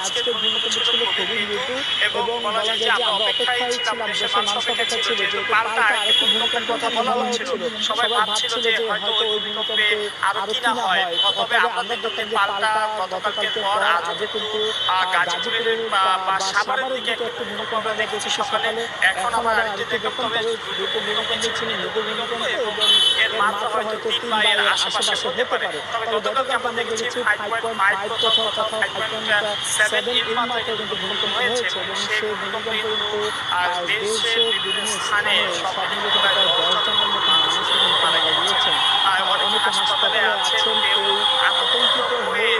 আজকের ভূমিকম্প ছিল খুবই মৃদু এবং বলা যায় যে আমরা অপেক্ষায় ছিলাম, দেশের মানুষ অপেক্ষায় ছিল যেহেতু পাল্টা আরেকটি ভূমিকম্পের কথা বলা হচ্ছিল। সবাই ভাবছিল যে হয়তো ওই ভূমিকম্পে আরো কি না হয়। তবে আমরা দেখলাম যে পাল্টা গতকালকের পর আজও কিন্তু গাজীপুরের বা সাভারের দিকে একটি ভূমিকম্প আমরা দেখেছি সকালে। এখন আবার আরেকটি দেখলাম, তবে দুটো ভূমিকম্প ছিল মৃদু ভূমিকম্প এবং এর মাত্রা হয়তো ৩ বা এর আশেপাশে হতে পারে। তবে গতকালকে আমরা দেখেছি 5.5 কোথাও কোথাও 5.7 এর মাত্রায় কিন্তু ভূমিকম্প হয়েছে এবং সেই ভূমিকম্পে কিন্তু দেশের বিভিন্ন স্থানে সব মিলিয়ে কিন্তু প্রায় 10 জনের মতো মানুষ কিন্তু মারা গিয়েছেন। অনেকে হাসপাতালে আছেন, কেউ আতঙ্কিত হয়ে